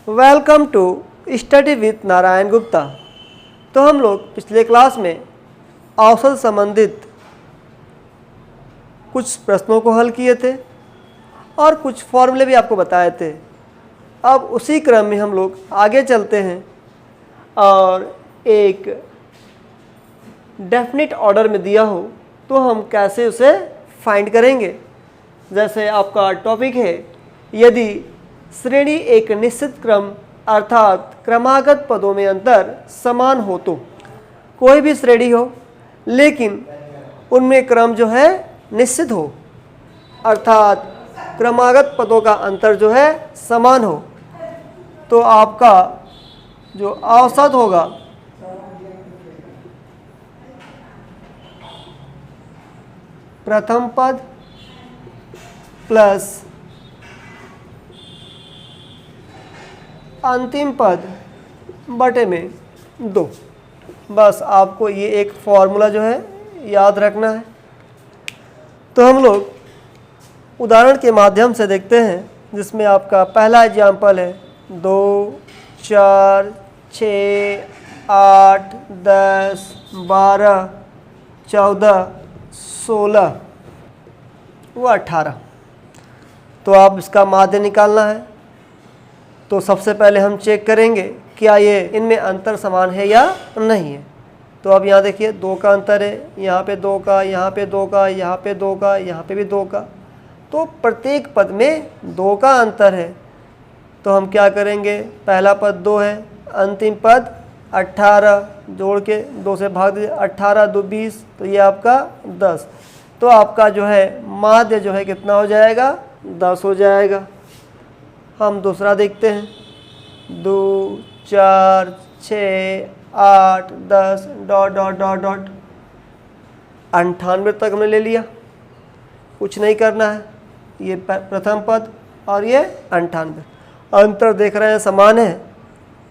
Welcome to study with Narayan Gupta. तो हम लोग पिछले क्लास में औसत संबंधित कुछ प्रश्नों को हल किए थे और कुछ फॉर्मूले भी आपको बताए थे। अब उसी क्रम में हम लोग आगे चलते हैं और एक डेफिनेट ऑर्डर में दिया हो तो हम कैसे उसे फाइंड करेंगे। जैसे आपका टॉपिक है, यदि श्रेणी एक निश्चित क्रम अर्थात क्रमागत पदों में अंतर समान हो तो कोई भी श्रेणी हो लेकिन उनमें क्रम जो है निश्चित हो अर्थात क्रमागत पदों का अंतर जो है समान हो तो आपका जो औसत होगा प्रथम पद प्लस अंतिम पद बटे में 2। बस आपको ये एक फॉर्मूला जो है याद रखना है। तो हम लोग उदाहरण के माध्यम से देखते हैं, जिसमें आपका पहला एग्जाम्पल है 2, 4, 6, 8, 10, 12, 14, 16 व 18। तो आप इसका माध्य निकालना है। तो सबसे पहले हम चेक करेंगे क्या ये इनमें अंतर समान है या नहीं है। तो अब यहाँ देखिए 2 का अंतर है, यहाँ पे 2 का, यहाँ पे 2 का, यहाँ पे 2 का, यहाँ पे भी 2 का। तो प्रत्येक पद में 2 का अंतर है। तो हम क्या करेंगे, पहला पद 2 है, अंतिम पद 18, जोड़ के 2 से भाग दीजिए, 18 2 20, तो ये आपका 10। तो आपका जो है माध्य जो है कितना हो जाएगा, 10 हो जाएगा। हम दूसरा देखते हैं 2, 4, 6, 8, 10 डॉट डॉट डॉट डॉट 98 तक हमने ले लिया, कुछ नहीं करना है। ये प्रथम पद और ये 98, अंतर देख रहे हैं समान है।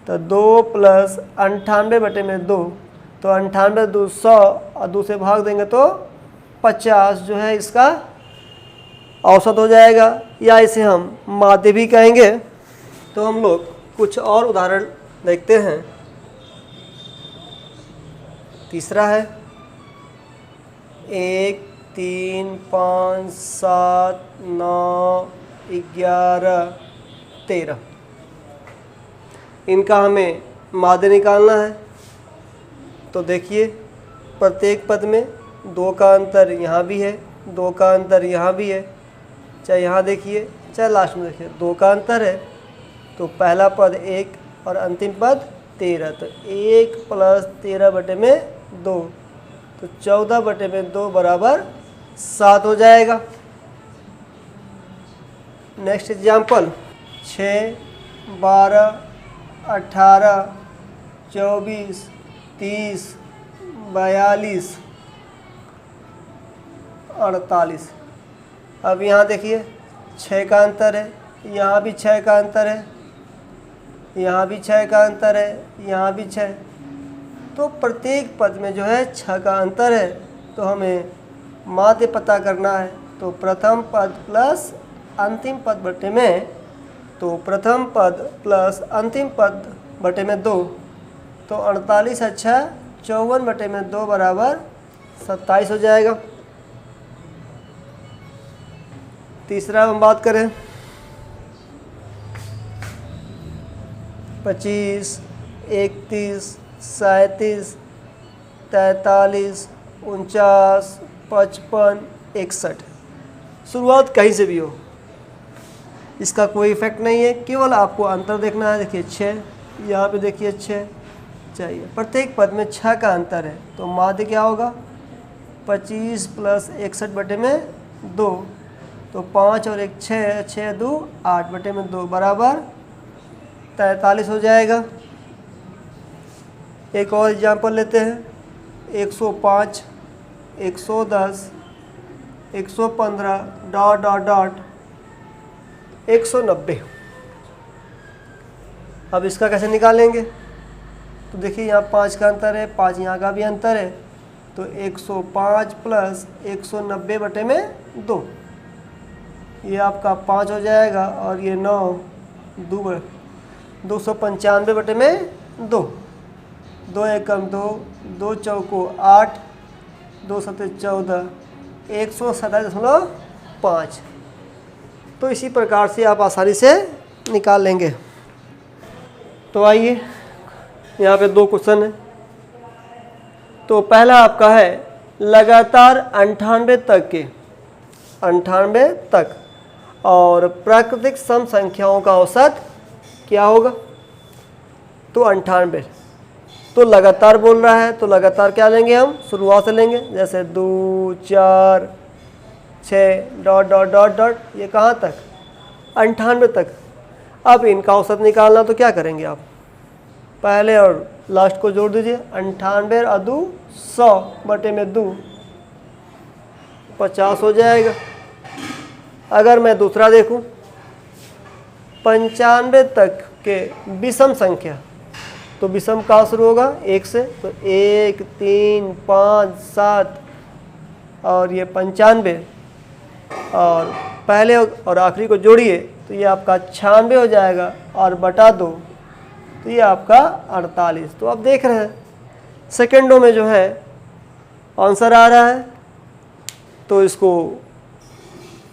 तो 2 प्लस 98 बटे में 2, तो 98 2 100 और 2 से भाग देंगे तो 50 जो है इसका औसत हो जाएगा, या इसे हम माध्य भी कहेंगे। तो हम लोग कुछ और उदाहरण देखते हैं। तीसरा है 1, 3, 5, 7, 9, 11, 13। इनका हमें माध्य निकालना है। तो देखिए प्रत्येक पद में 2 का अंतर यहाँ भी है, 2 का अंतर यहाँ भी है, चाहे यहाँ देखिए चाहे लास्ट में देखिए 2 का अंतर है। तो पहला पद 1 और अंतिम पद 13, तो 1 प्लस 13 बटे में 2, तो 14 बटे में 2 बराबर 7 हो जाएगा। Next example 6, 12, 18, 24, 30, 42, 48। अब यहाँ देखिए 6 का अंतर है, यहाँ भी 6 का अंतर है, यहाँ भी 6 का अंतर है, यहाँ भी 6। तो प्रत्येक पद में जो है 6 का अंतर है। तो हमें माध्य पता करना है। तो प्रथम पद प्लस अंतिम पद बटे में, तो प्रथम पद प्लस अंतिम पद बटे में 2, तो 48 अच्छा 54 बटे में 2 बराबर 27 हो जाएगा। तीसरा हम बात करें 25, 31, 37, 43, 49, 55, 61। शुरुआत कहीं से भी हो, इसका कोई इफेक्ट नहीं है, केवल आपको अंतर देखना है। देखिए 6, यहाँ पे देखिए 6 चाहिए। प्रत्येक पद में 6 का अंतर है। तो माध्य क्या होगा, 25 प्लस 61 बटे में 2, तो 5 और 1 6, 6 2 8 बटे में 2 बराबर 43 हो जाएगा। एक और एग्जाम्पल लेते हैं 105, 110, 115 डॉट डॉट डॉट 190। अब इसका कैसे निकालेंगे। तो देखिए यहाँ 5 का अंतर है, 5 यहाँ का भी अंतर है, तो 105 प्लस 190 बटे में 2, ये आपका 5 हो जाएगा और ये 9 2 295/2, 2 एकम 2, 2 चौको 8, 2 सत्ते 14, 127.5। तो इसी प्रकार से आप आसानी से निकाल लेंगे। तो आइए यहाँ पे 2 क्वेश्चन है। तो पहला आपका है लगातार 98 तक के 98 तक और प्राकृतिक सम संख्याओं का औसत क्या होगा। तो 98, तो लगातार बोल रहा है तो लगातार क्या लेंगे हम, शुरुआत से लेंगे, जैसे 2 4 6 डॉट डॉट डॉट डॉट, ये कहाँ तक, 98 तक। अब इनका औसत निकालना तो क्या करेंगे आप, पहले और लास्ट को जोड़ दीजिए। 98 अदू 100/2 50 हो जाएगा। अगर मैं दूसरा देखूं 95 तक के विषम संख्या, तो विषम कहाँ शुरू होगा, 1 से, तो 1 3 5 7 और ये 95 और पहले और आखिरी को जोड़िए तो ये आपका 96 हो जाएगा और बटा 2 तो ये आपका 48। तो आप देख रहे हैं सेकंडों में जो है आंसर आ रहा है। तो इसको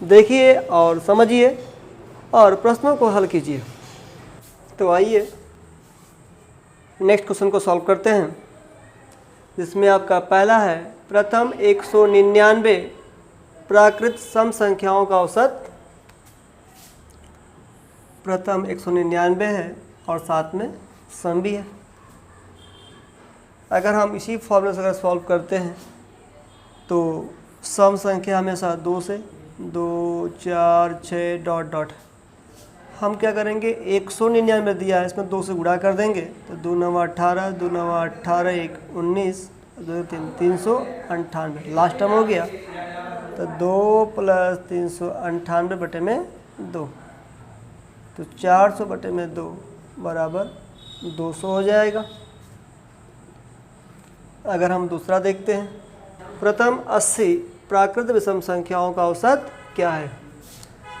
देखिए और समझिए और प्रश्नों को हल कीजिए। तो आइए नेक्स्ट क्वेश्चन को सॉल्व करते हैं, जिसमें आपका पहला है प्रथम 199 प्राकृत सम संख्याओं का औसत। प्रथम 199 है और साथ में सम भी है। अगर हम इसी फॉर्मूले से अगर सॉल्व करते हैं तो सम संख्या हमेशा 2 से, 2 4 6 डॉट डॉट, हम क्या करेंगे 199 दिया है इसमें 2 से गुणा कर देंगे तो 2 9 18, 2 9 18 1 19, 2 3 398, लास्ट टर्म हो गया तो 2 + 398/2, तो 400/2 बराबर 200 हो जाएगा। अगर हम दूसरा देखते हैं प्रथम 80 प्राकृत विषम संख्याओं का औसत क्या है।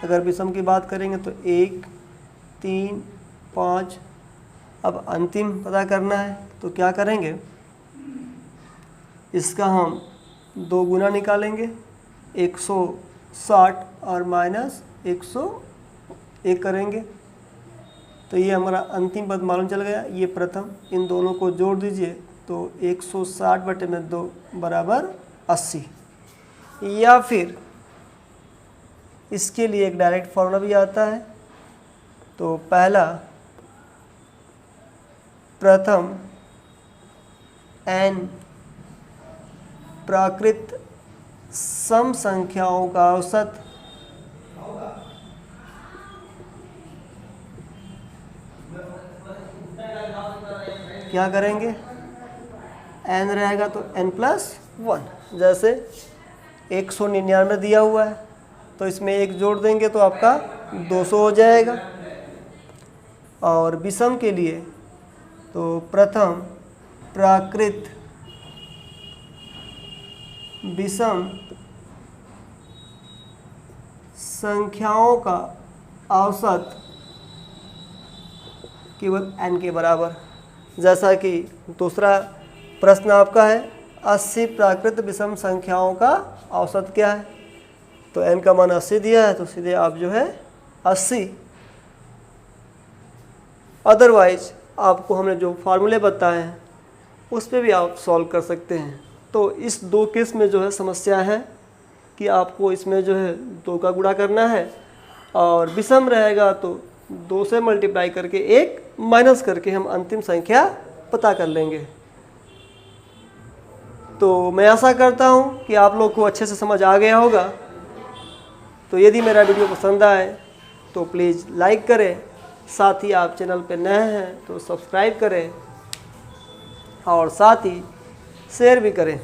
अगर विषम की बात करेंगे तो 1 3 5, अब अंतिम पता करना है तो क्या करेंगे, इसका हम 2 गुना निकालेंगे 160 और माइनस 101 करेंगे तो ये हमारा अंतिम पद मालूम चल गया। ये प्रथम, इन दोनों को जोड़ दीजिए तो 160/2 बराबर 80। या फिर इसके लिए एक डायरेक्ट फॉर्मूला भी आता है। तो पहला प्रथम n प्राकृत सम संख्याओं का औसत क्या करेंगे, n रहेगा तो n+1, जैसे 199 दिया हुआ है तो इसमें 1 जोड़ देंगे तो आपका 200 हो जाएगा। और विषम के लिए तो प्रथम प्राकृत विषम संख्याओं का औसत केवल n के बराबर, जैसा कि दूसरा प्रश्न आपका है 80 प्राकृत विषम संख्याओं का औसत क्या है। तो n का मान 80 दिया है तो सीधे आप जो है 80। अदरवाइज आपको हमने जो फार्मूले बताए हैं उस पर भी आप सॉल्व कर सकते हैं। तो इस 2 केस में जो है समस्या है कि आपको इसमें जो है 2 का गुणा करना है और विषम रहेगा तो 2 से मल्टीप्लाई करके 1 माइनस करके हम अंतिम संख्या पता कर लेंगे। तो मैं आशा करता हूँ कि आप लोग को अच्छे से समझ आ गया होगा। तो यदि मेरा वीडियो पसंद आए तो प्लीज़ लाइक करें, साथ ही आप चैनल पर नए हैं तो सब्सक्राइब करें और साथ ही शेयर भी करें।